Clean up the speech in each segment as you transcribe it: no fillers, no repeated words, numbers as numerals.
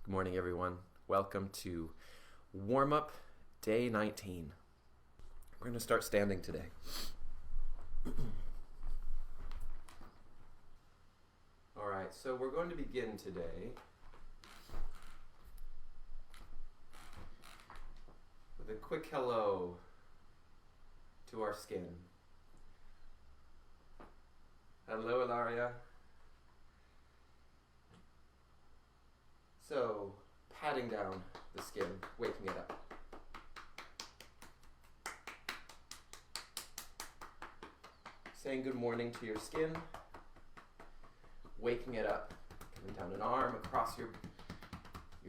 Good morning, everyone. Welcome to warm-up day 19. We're going to start standing today. All right, so we're going to begin today with a quick hello to our skin. Hello, Ilaria. So, patting down the skin, waking it up. Saying good morning to your skin, waking it up, coming down an arm across your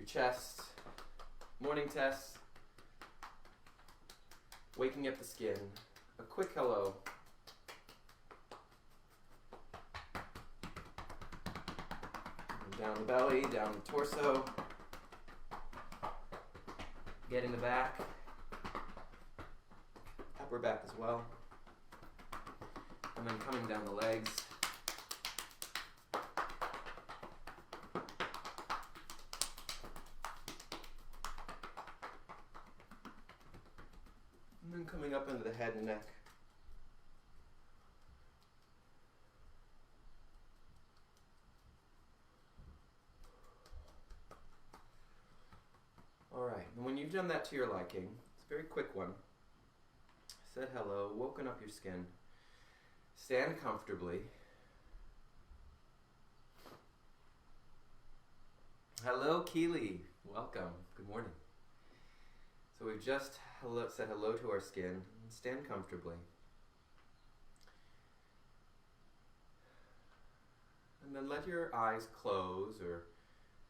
chest. Morning test. Waking up the skin. A quick hello. Down the belly, down the torso, getting the back, upper back as well, and then coming down the legs. And then coming up into the head and neck. And when you've done that to your liking, it's a very quick one. Said hello, woken up your skin. Stand comfortably. Hello, Keely. Welcome. Good morning. So we've just said hello to our skin. Stand comfortably. And then let your eyes close, or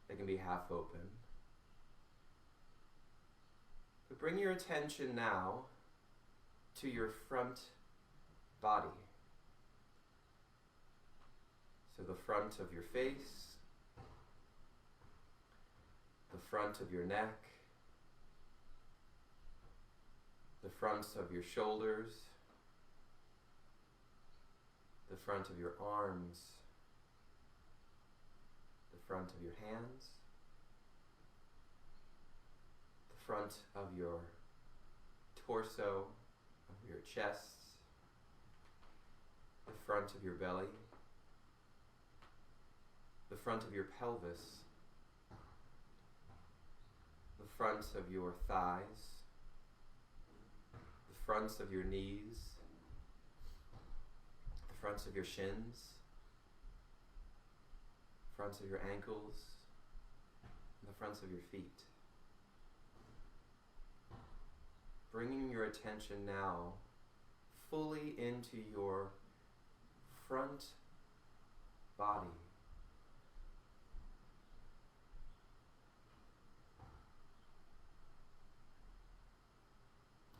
they can be half open. But bring your attention now to your front body. So the front of your face, the front of your neck, the front of your shoulders, the front of your arms, the front of your hands, front of your torso, of your chest, the front of your belly, the front of your pelvis, the front of your thighs, the fronts of your knees, the fronts of your shins, fronts of your ankles, and the fronts of your feet. Bringing your attention now fully into your front body.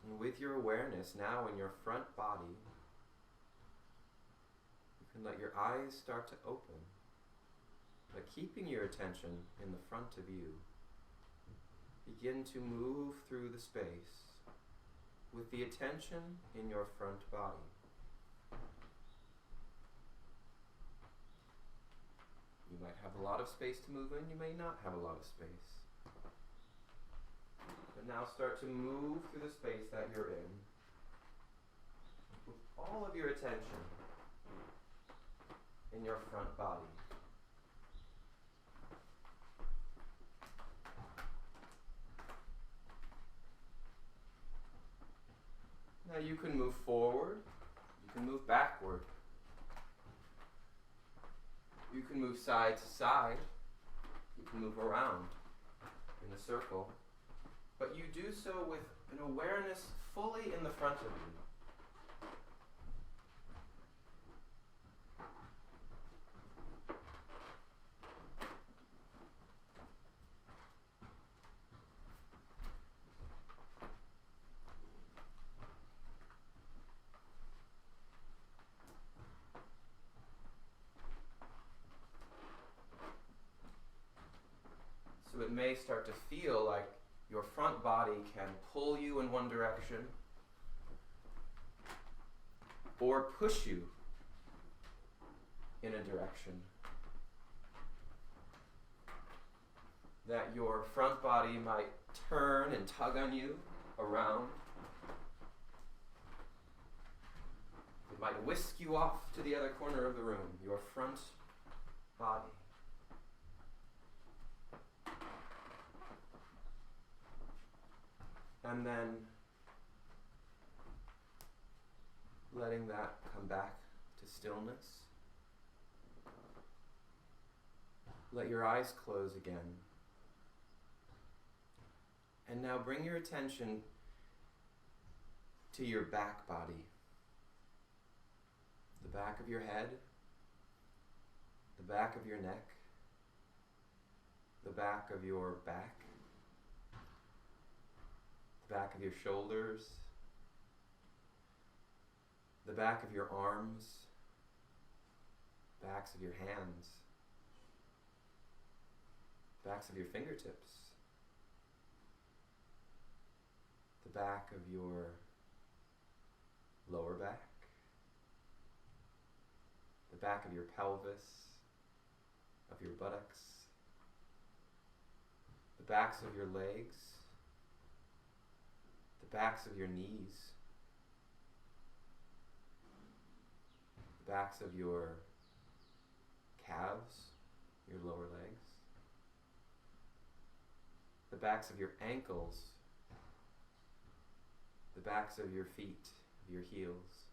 And with your awareness now in your front body, you can let your eyes start to open, but keeping your attention in the front of you. Begin to move through the space with the attention in your front body. You might have a lot of space to move in, you may not have a lot of space. But now start to move through the space that you're in with all of your attention in your front body. Now you can move forward, you can move backward, you can move side to side, you can move around in a circle, but you do so with an awareness fully in the front of you. So it may start to feel like your front body can pull you in one direction or push you in a direction. that your front body might turn and tug on you around. It might whisk you off to the other corner of the room, your front body. And then letting that come back to stillness. Let your eyes close again. And now bring your attention to your back body. The back of your head, the back of your neck, the back of your back, the back of your shoulders, the back of your arms, backs of your hands, backs of your fingertips, the back of your lower back, the back of your pelvis, of your buttocks, the backs of your legs, the backs of your knees, the backs of your calves, your lower legs, the backs of your ankles, the backs of your feet, of your heels.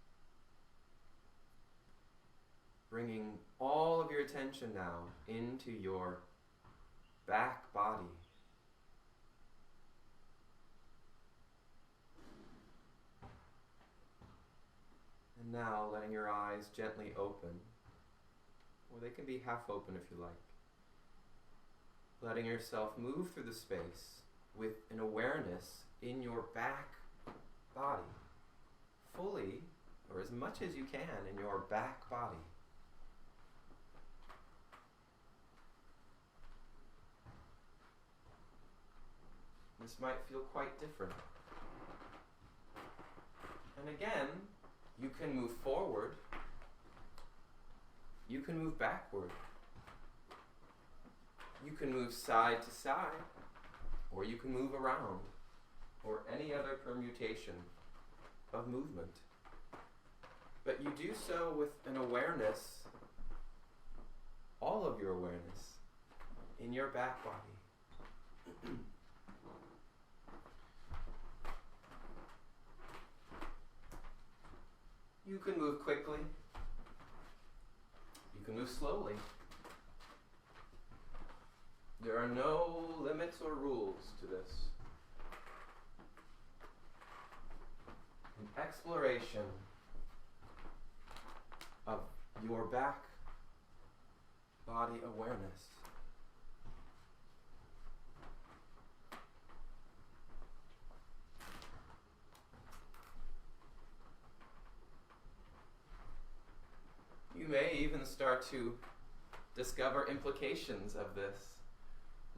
Bringing all of your attention now into your back body. And now letting your eyes gently open, or they can be half open if you like. Letting yourself move through the space with an awareness in your back body. Fully, or as much as you can, in your back body. This might feel quite different. And again, you can move forward, you can move backward, you can move side to side, or you can move around, or any other permutation of movement. But you do so with an awareness, all of your awareness, in your back body. You can move quickly. You can move slowly. There are no limits or rules to this. An exploration of your back body awareness. You may even start to discover implications of this.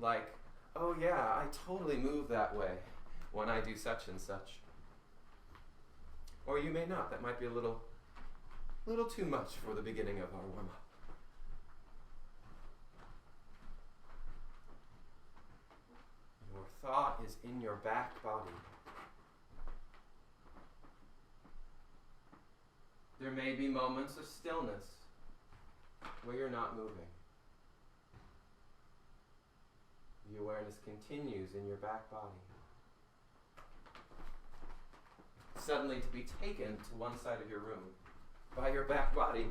Like, oh yeah, I totally move that way when I do such and such. Or you may not. That might be a little too much for the beginning of our warm-up. Your thought is in your back body. There may be moments of stillness where you're not moving. The awareness continues in your back body. Suddenly to be taken to one side of your room by your back body.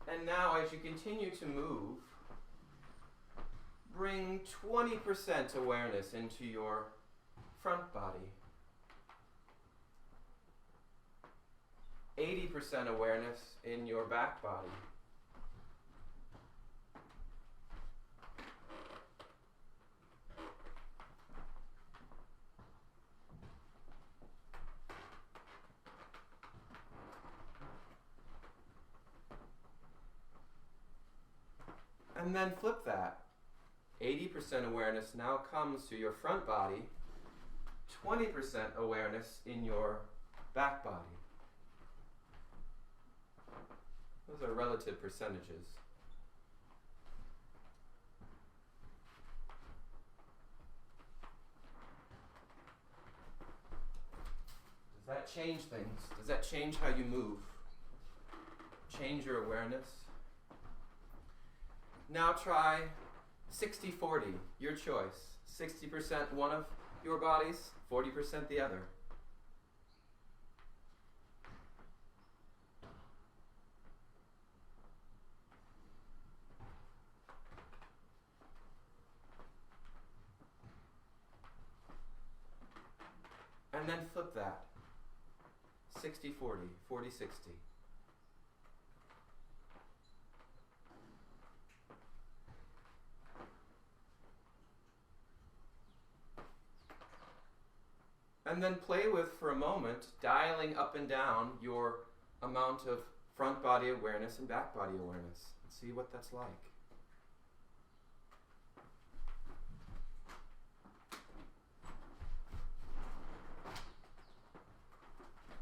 And now as you continue to move, bring 20% awareness into your front body. 80% awareness in your back body. And then flip that. 80% awareness now comes to your front body, 20% awareness in your back body. Those are relative percentages. Does that change things? Does that change how you move? Change your awareness? Now try 60-40, your choice. 60% one of your bodies, 40% the other. And then flip that. 60-40, 40-60. And then play with, for a moment, dialing up and down your amount of front body awareness and back body awareness. And see what that's like.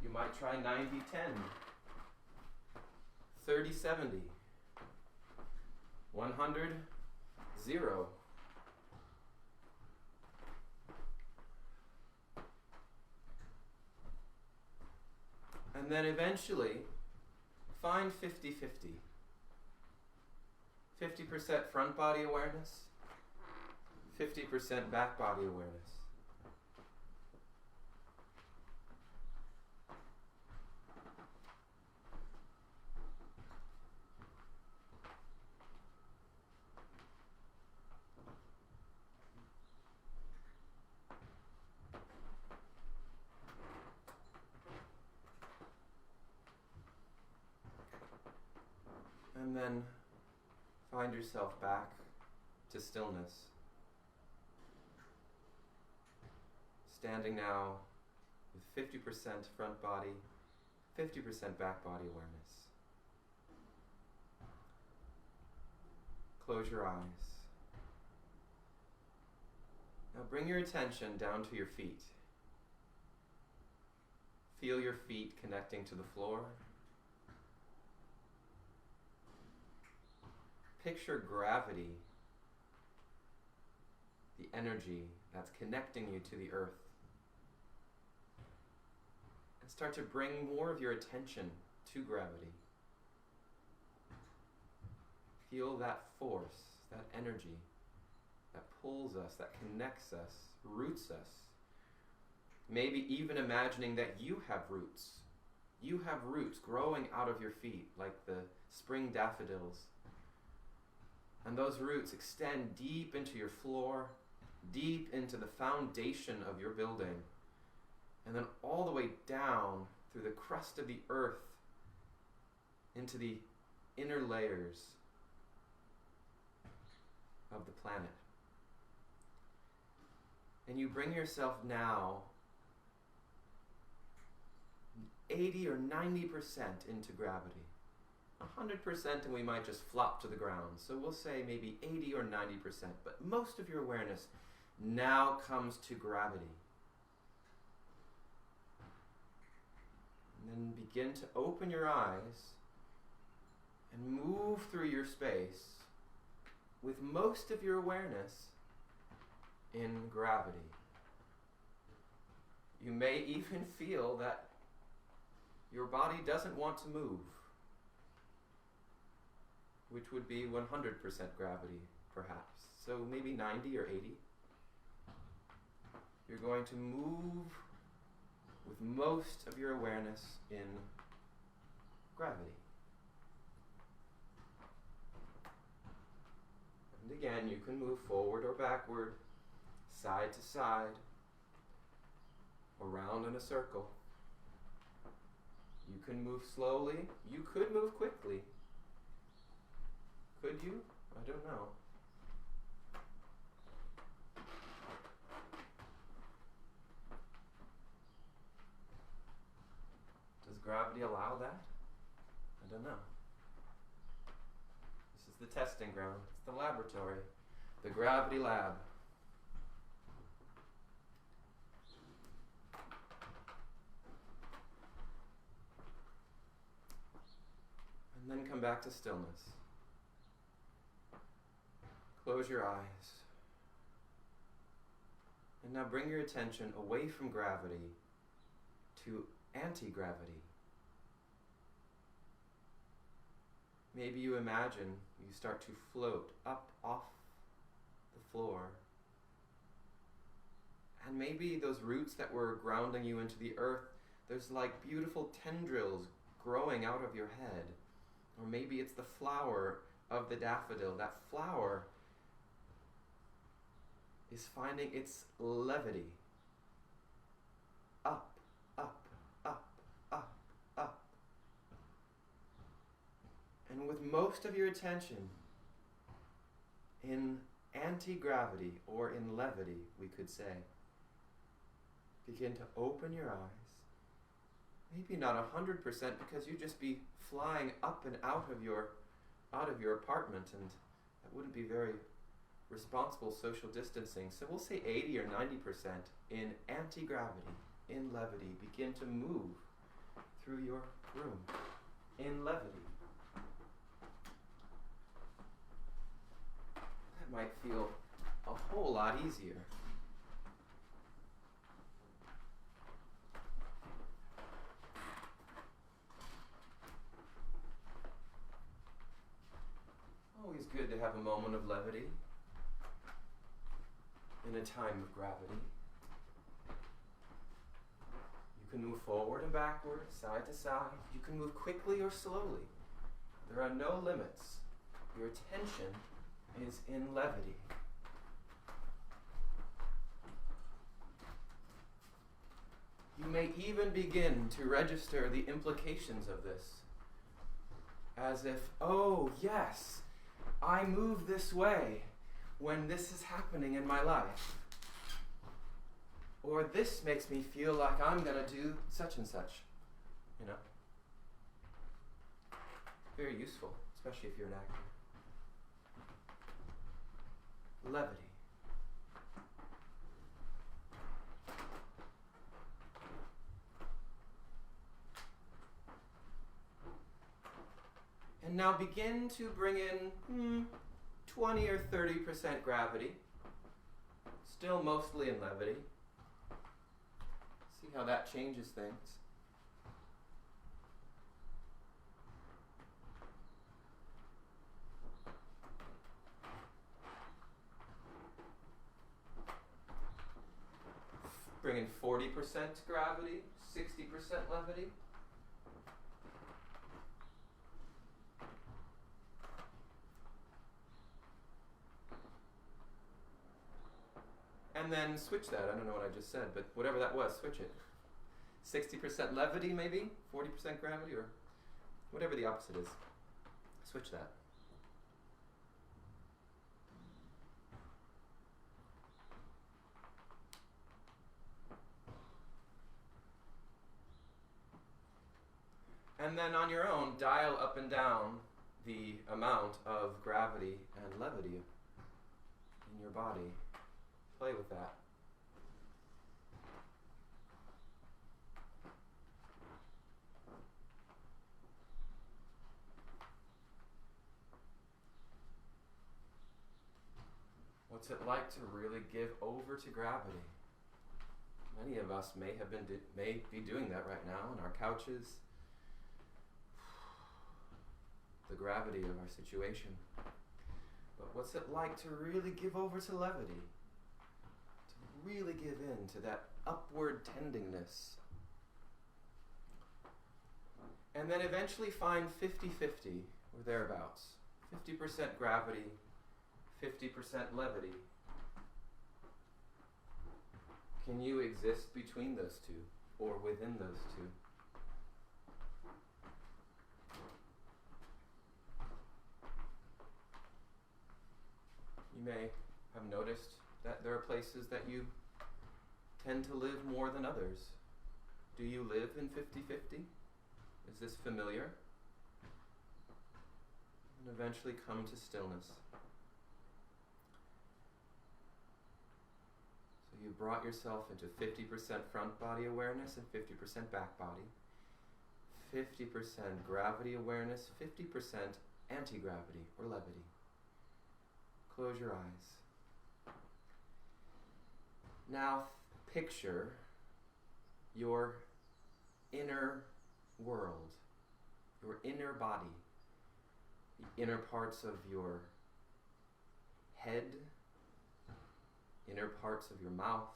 You might try 90-10, 30-70, 100-0. And then eventually, find 50-50. 50% front body awareness, 50% back body awareness. And then find yourself back to stillness. Standing now with 50% front body, 50% back body awareness. Close your eyes. Now bring your attention down to your feet. Feel your feet connecting to the floor. Picture gravity, the energy that's connecting you to the earth. And start to bring more of your attention to gravity. Feel that force, that energy that pulls us, that connects us, roots us. Maybe even imagining that you have roots. You have roots growing out of your feet like the spring daffodils. And those roots extend deep into your floor, deep into the foundation of your building, and then all the way down through the crust of the earth into the inner layers of the planet. And you bring yourself now 80 or 90% into gravity. 100% and we might just flop to the ground. So we'll say maybe 80 or 90%, but most of your awareness now comes to gravity. And then begin to open your eyes and move through your space with most of your awareness in gravity. You may even feel that your body doesn't want to move, which would be 100% gravity, perhaps. So maybe 90 or 80. You're going to move with most of your awareness in gravity. And again, you can move forward or backward, side to side, around in a circle. You can move slowly. You could move quickly. Could you? I don't know. Does gravity allow that? I don't know. This is the testing ground. It's the laboratory. the Gravity Lab. And then come back to stillness. Close your eyes. And now bring your attention away from gravity to anti-gravity. Maybe you imagine you start to float up off the floor. And maybe those roots that were grounding you into the earth, there's like beautiful tendrils growing out of your head. Or maybe it's the flower of the daffodil. That flower is finding its levity. Up, up, up, up, up. And with most of your attention in anti-gravity, or in levity, we could say, begin to open your eyes. Maybe not 100%, because you'd just be flying up and out of your apartment, and that wouldn't be very responsible social distancing. So we'll say 80 or 90% in anti-gravity, in levity. Begin to move through your room in levity. That might feel a whole lot easier. Always good to have a moment of levity in a time of gravity. You can move forward and backward, side to side. You can move quickly or slowly. There are no limits. Your attention is in levity. You may even begin to register the implications of this, as if, oh yes, I move this way when this is happening in my life. Or this makes me feel like I'm going to do such and such. You know? Very useful, especially if you're an actor. Levity. And now begin to bring in 20 or 30% gravity, still mostly in levity. See how that changes things. Bring in 40% gravity, 60% levity. And then switch that. I don't know what I just said, but whatever that was, switch it. 60% levity maybe, 40% gravity, or whatever the opposite is. Switch that. And then on your own, dial up and down the amount of gravity and levity in your body. Play with that. What's it like to really give over to gravity? Many of us may be doing that right now on our couches. The gravity of our situation. But what's it like to really give over to levity? Really give in to that upward tendingness. And then eventually find 50-50 or thereabouts. 50% gravity, 50% levity. Can you exist between those two or within those two? You may have noticed that there are places that you tend to live more than others. Do you live in 50-50? Is this familiar? And eventually come to stillness. you brought yourself into 50% front body awareness and 50% back body, 50% gravity awareness, 50% anti-gravity or levity. Close your eyes. Now picture your inner world, your inner body, the inner parts of your head, inner parts of your mouth,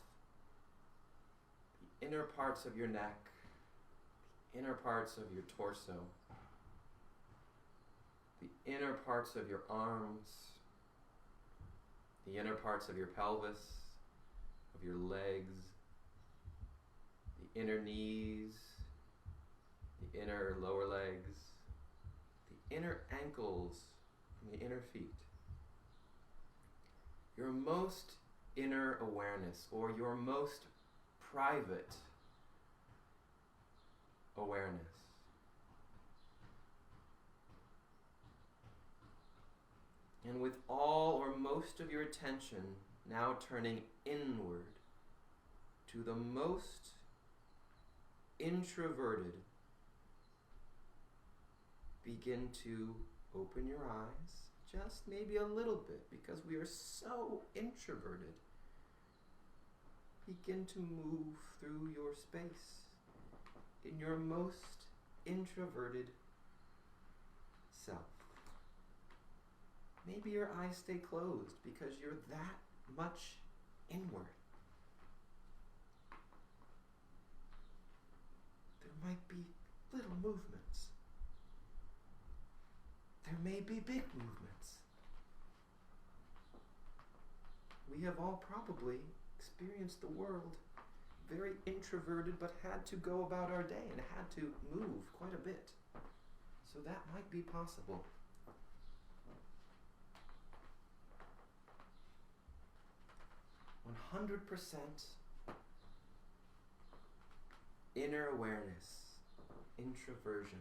the inner parts of your neck, the inner parts of your torso, the inner parts of your arms, the inner parts of your pelvis, of your legs, the inner knees, the inner lower legs, the inner ankles, and the inner feet. Your most inner awareness, or your most private awareness. And with all or most of your attention now turning inward to the most introverted, begin to open your eyes, just maybe a little bit, because we are so introverted. Begin to move through your space in your most introverted self. Maybe your eyes stay closed because you're that much inward. There might be little movements. There may be big movements. We have all probably experienced the world very introverted, but had to go about our day and had to move quite a bit. So that might be possible. – 100% inner awareness, introversion.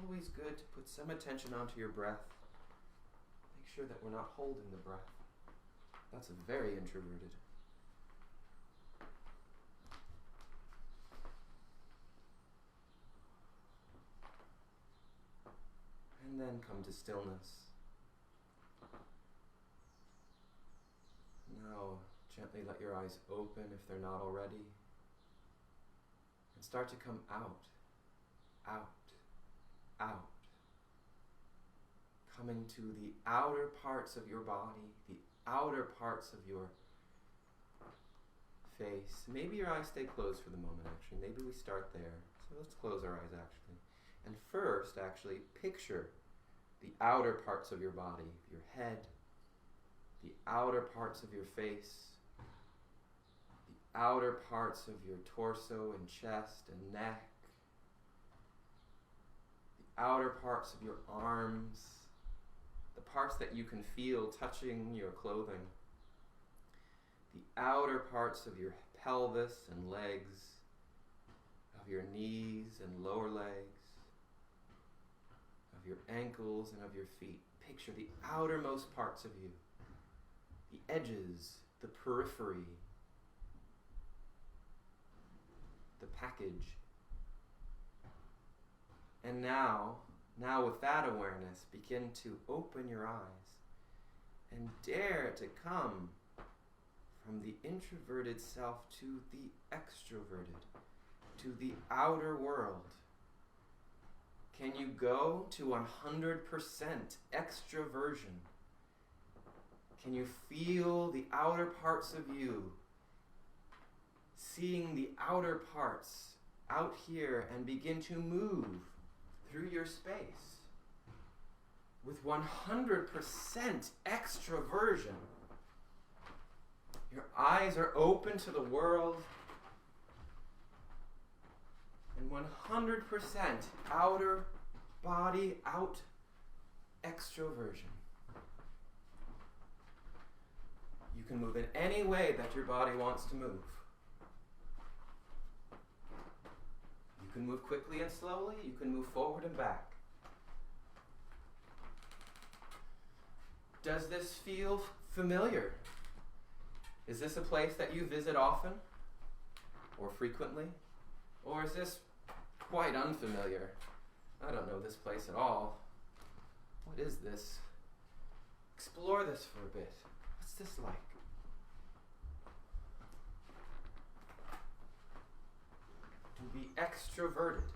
Always good to put some attention onto your breath. Make sure that we're not holding the breath. That's very introverted. And then come to stillness. Now, gently let your eyes open if they're not already. And start to come out, out, out. Coming to the outer parts of your body, the outer parts of your face. Maybe your eyes stay closed for the moment, actually. Maybe we start there. So let's close our eyes, actually. And first, actually, picture the outer parts of your body, your head, the outer parts of your face, the outer parts of your torso and chest and neck, the outer parts of your arms, the parts that you can feel touching your clothing, the outer parts of your pelvis and legs, of your knees and lower legs, of your ankles and of your feet. Picture the outermost parts of you, the edges, the periphery, the package. And now with that awareness, begin to open your eyes and dare to come from the introverted self to the extroverted, to the outer world. Can you go to 100% extroversion? Can you feel the outer parts of you, seeing the outer parts out here, and begin to move through your space with 100% extroversion? Your eyes are open to the world, and 100% outer body out extroversion. You can move in any way that your body wants to move. You can move quickly and slowly. You can move forward and back. Does this feel familiar? Is this a place that you visit often or frequently? Or is this quite unfamiliar? I don't know this place at all. What is this? Explore this for a bit. What's this like? To be extroverted.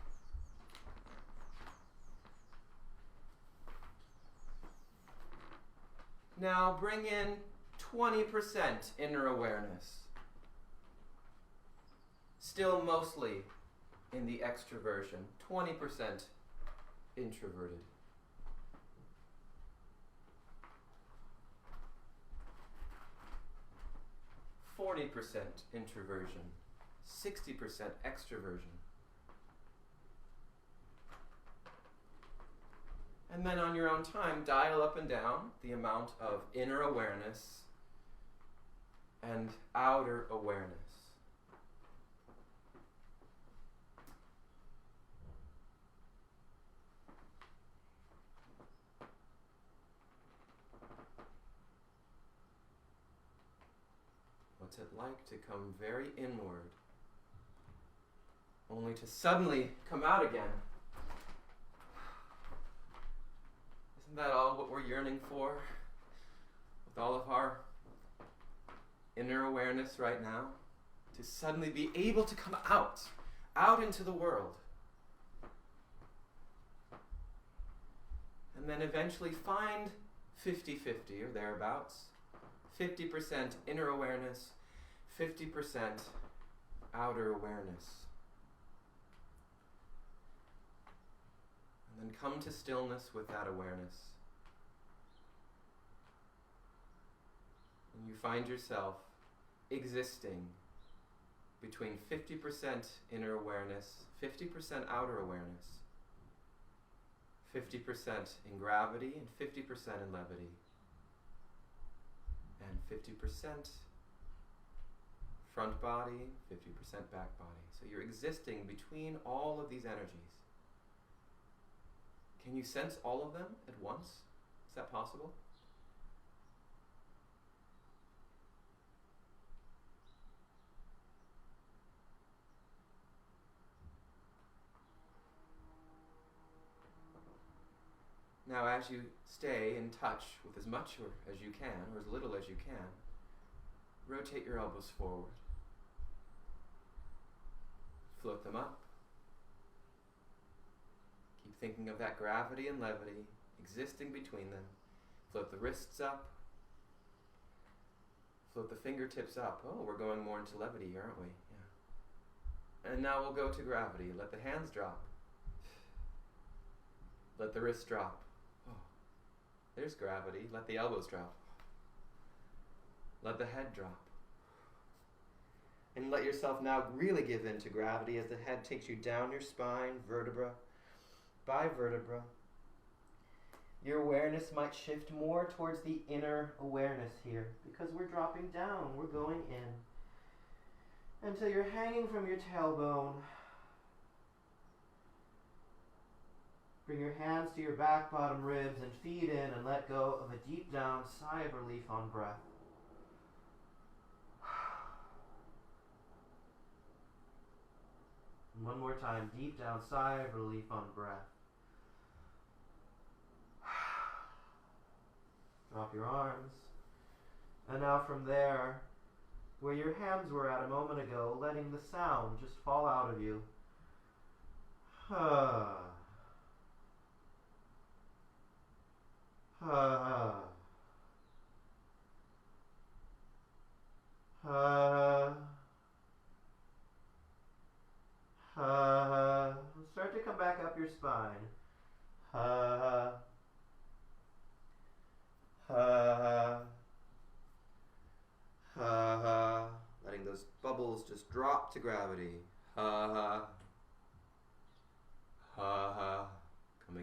Now bring in 20% inner awareness. Still mostly in the extroversion, 20% introverted. %40 introversion, 60% extroversion. And then on your own time, dial up and down the amount of inner awareness and outer awareness. What's it like to come very inward, only to suddenly come out again? Isn't that all what we're yearning for? With all of our inner awareness right now? To suddenly be able to come out into the world. And then eventually find 50-50 or thereabouts. 50% inner awareness, 50% outer awareness. And then come to stillness with that awareness. And you find yourself existing between 50% inner awareness, 50% outer awareness, 50% in gravity and 50% in levity, and 50% front body, 50% back body. So you're existing between all of these energies. Can you sense all of them at once? Is that possible? Now, as you stay in touch with as much as you can, or as little as you can, rotate your elbows forward. Float them up. Keep thinking of that gravity and levity existing between them. Float the wrists up. Float the fingertips up. Oh, we're going more into levity, aren't we? Yeah. And now we'll go to gravity. Let the hands drop. Let the wrists drop. Oh, there's gravity. Let the elbows drop. Let the head drop. And let yourself now really give in to gravity as the head takes you down your spine, vertebra by vertebra. Your awareness might shift more towards the inner awareness here because we're dropping down, we're going in. Until you're hanging from your tailbone. Bring your hands to your back, bottom ribs and feet in and let go of a deep down sigh of relief on breath. And one more time, deep down sigh of relief on breath. Drop your arms. And now from there, where your hands were at a moment ago, letting the sound just fall out of you. Start to come back up your spine. Letting those bubbles just drop to gravity. Coming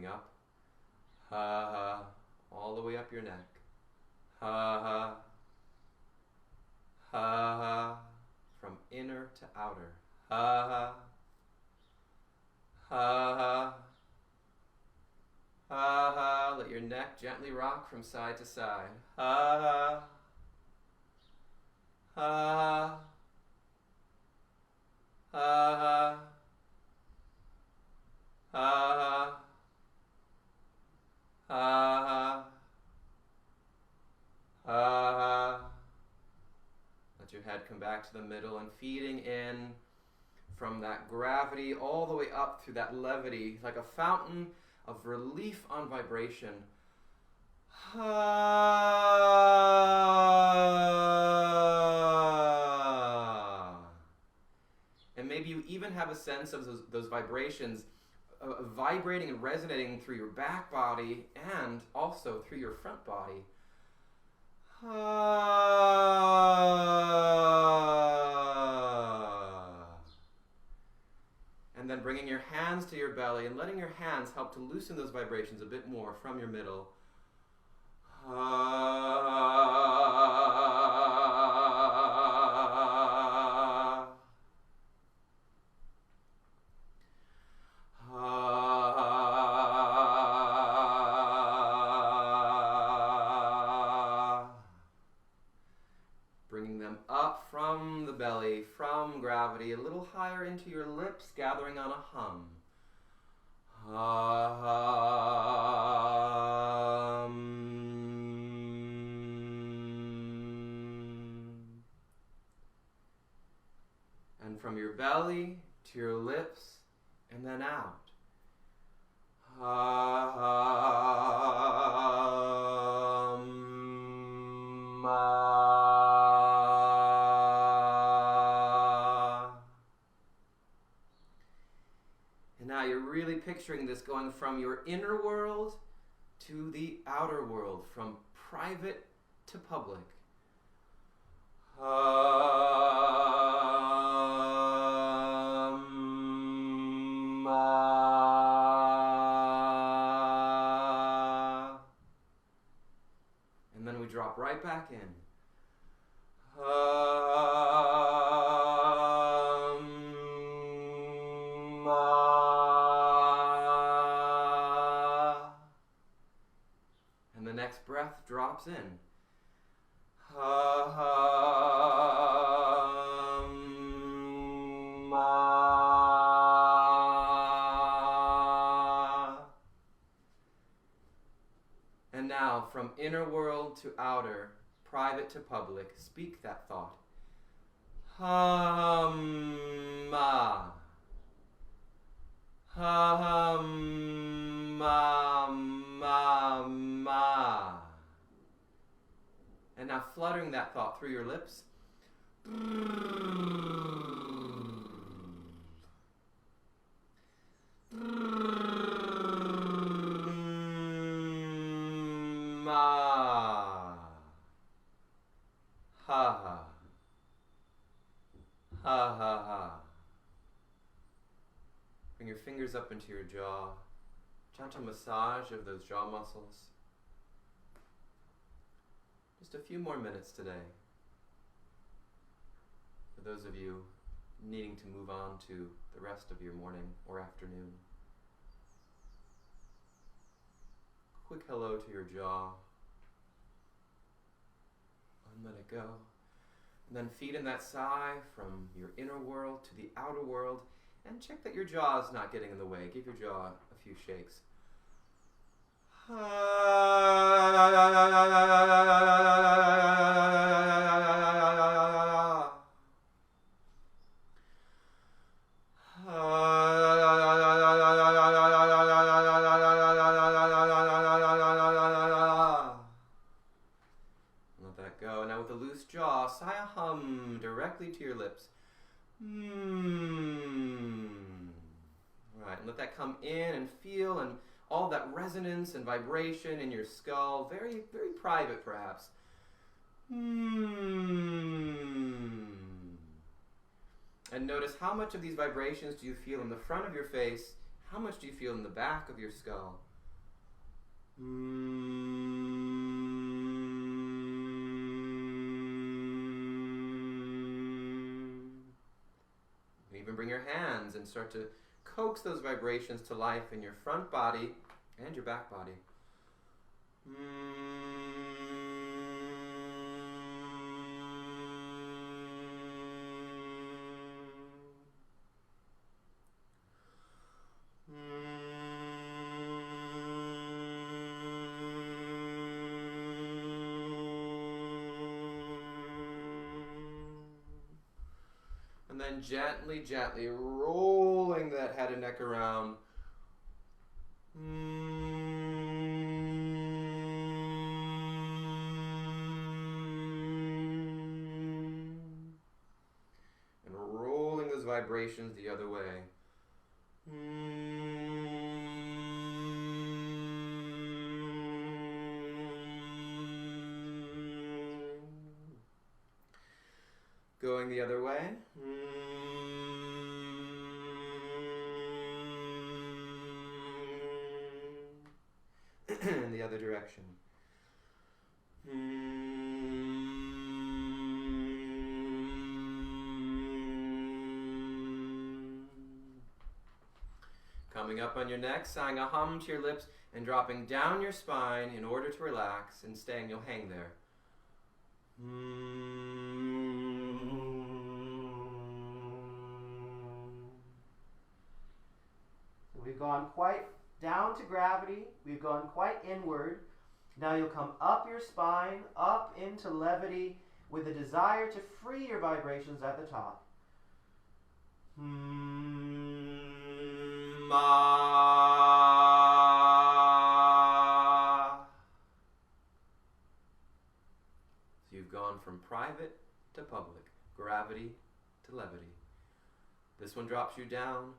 up. All the way up your neck. From inner to outer. your neck gently rock from side to side. Ah. Ah. Ah. Ah. Ah. Ah. Let your head come back to the middle and feeding in from that gravity all the way up through that levity, like a fountain of relief on vibration. And maybe you even have a sense of those vibrations vibrating and resonating through your back body and also through your front body. And then bringing your hands to your belly and letting your hands help to loosen those vibrations a bit more from your middle. Bringing them up from the belly, from gravity, a little higher into your lips, gathering on a hum. And from your belly to your lips, and then out. And now you're really picturing this going from your inner world to the outer world, from private to public. And then we drop right back in. And the next breath drops in. And now, from inner world to outer, private to public, speak that thought. Hamma. Hamma. Ma. And now fluttering that thought through your lips. Ma. Ha ha. Ha ha ha. Bring your fingers up into your jaw. Gentle massage of those jaw muscles. Just a few more minutes today. For those of you needing to move on to the rest of your morning or afternoon. Quick hello to your jaw. And let it go. And then feed in that sigh from your inner world to the outer world. And check that your jaw is not getting in the way. Give your jaw a few shakes. Let that go. Now with a loose jaw, sigh a hum directly to your lips. Right, and let that come in and feel and all that resonance and vibration in your skull, very, very private perhaps. And notice how much of these vibrations do you feel in the front of your face, how much do you feel in the back of your skull. Even bring your hands and start to coax those vibrations to life in your front body and your back body. And then gently, gently rolling that head and neck around. And rolling those vibrations the other way. Going the other way. In the other direction. Coming up on your neck, sighing a hum to your lips and dropping down your spine in order to relax, and staying, you'll hang there. So we've gone quite down to gravity, we've gone quite inward. Now you'll come up your spine, up into levity, with a desire to free your vibrations at the top. So you've gone from private to public, gravity to levity. This one drops you down.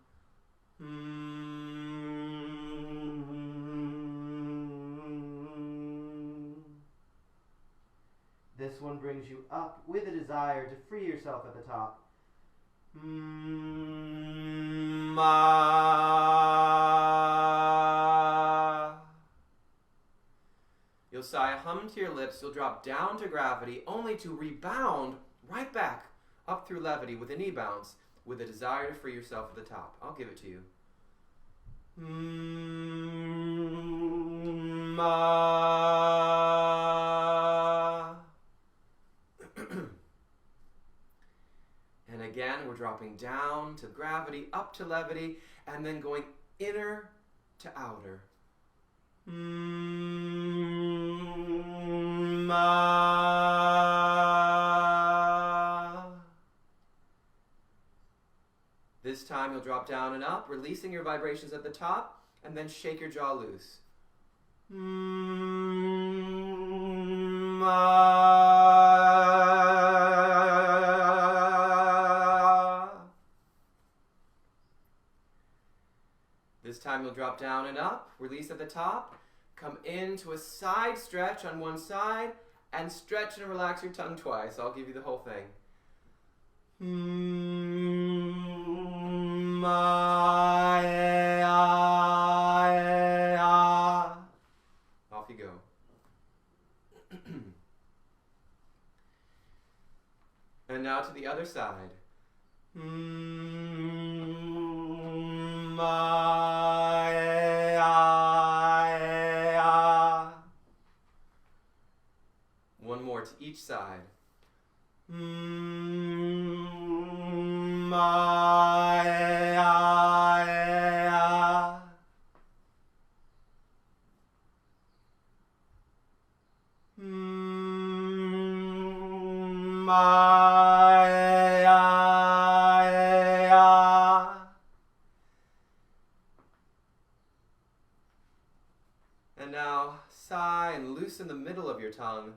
This one brings you up with a desire to free yourself at the top. You'll sigh a hum to your lips. You'll drop down to gravity, only to rebound right back up through levity with a knee bounce, with a desire to free yourself at the top. I'll give it to you. And again, we're dropping down to gravity, up to levity, and then going inner to outer. This time you'll drop down and up, releasing your vibrations at the top, and then shake your jaw loose. This time you'll drop down and up, release at the top, come into a side stretch on one side, and stretch and relax your tongue twice. I'll give you the whole thing. Off you go. And now to the other side. One more to each side. And now sigh and loosen the middle of your tongue.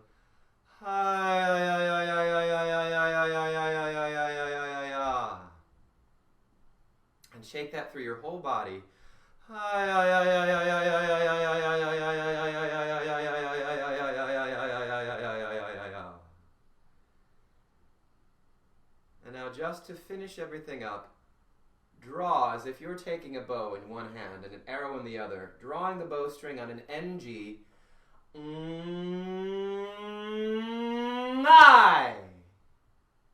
And shake that through your whole body. And now just to finish everything up, draw as if you're taking a bow in one hand and an arrow in the other, drawing the bowstring on an NG.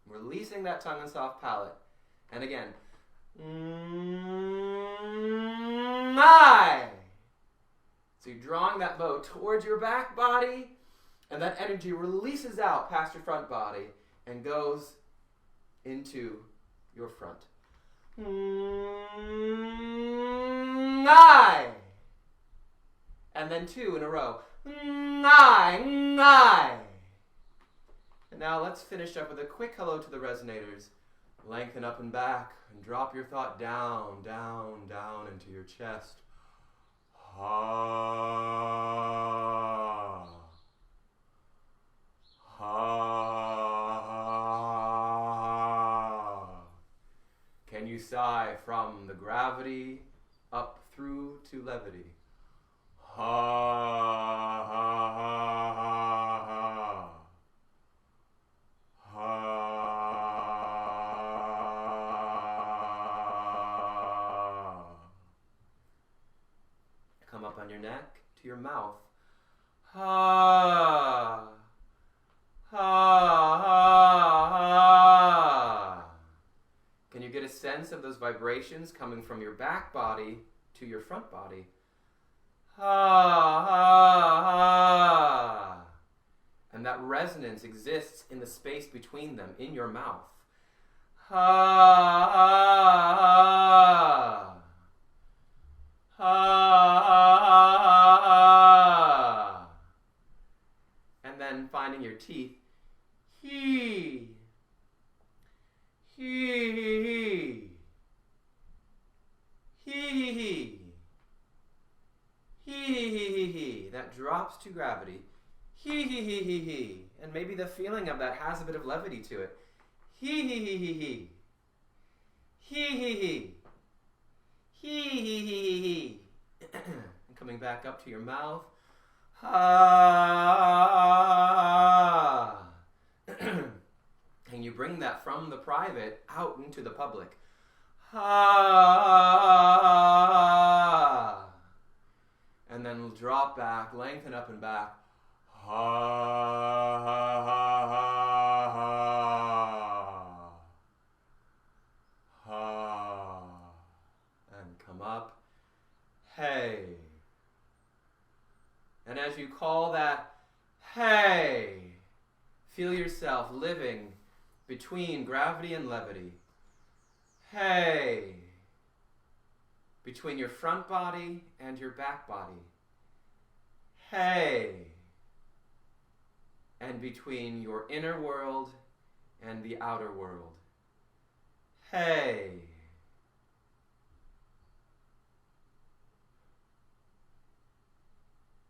Releasing that tongue and soft palate. And again. So you're drawing that bow towards your back body, and that energy releases out past your front body and goes into your front. Ngai. And then 2 in a row. Ngai, ngai. And now let's finish up with a quick hello to the resonators. Lengthen up and back and drop your thought down, down, down into your chest. Ha. Ha. Can you sigh from the gravity up through to levity? Ha. Ha. Ha. Ha. Ha. Come up on your neck to your mouth. Ha. Ha. Ha. Ha. Can you get a sense of those vibrations coming from your back body to your front body? Ha. Ha. Ha. And that resonance exists in the space between them, in your mouth. Ha. Ha. Ha. Ha. And then finding your teeth. He. He. He. He. That drops to gravity. He. And maybe the feeling of that has a bit of levity to it. He. He. And coming back up to your mouth. Ha. And you bring that from the private out into the public. Ha. And then drop back, lengthen up and back. Ha. Ha. Ha. Ha. Ha. And come up. Hey. And as you call that, hey, feel yourself living between gravity and levity. Hey. Between your front body and your back body. Hey. And between your inner world and the outer world. Hey.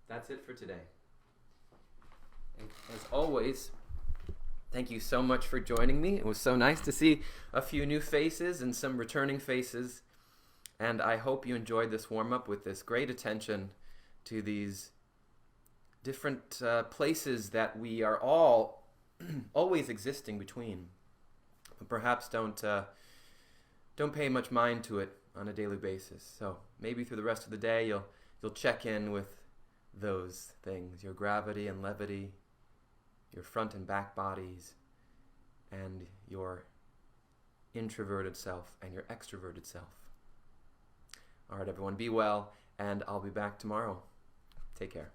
That's it for today. And as always, thank you so much for joining me. It was so nice to see a few new faces and some returning faces. And I hope you enjoyed this warm-up with this great attention to these different places that we are all always existing between. But perhaps don't pay much mind to it on a daily basis. So maybe through the rest of the day you'll check in with those things, your gravity and levity, your front and back bodies, and your introverted self and your extroverted self. All right, everyone, be well, and I'll be back tomorrow. Take care.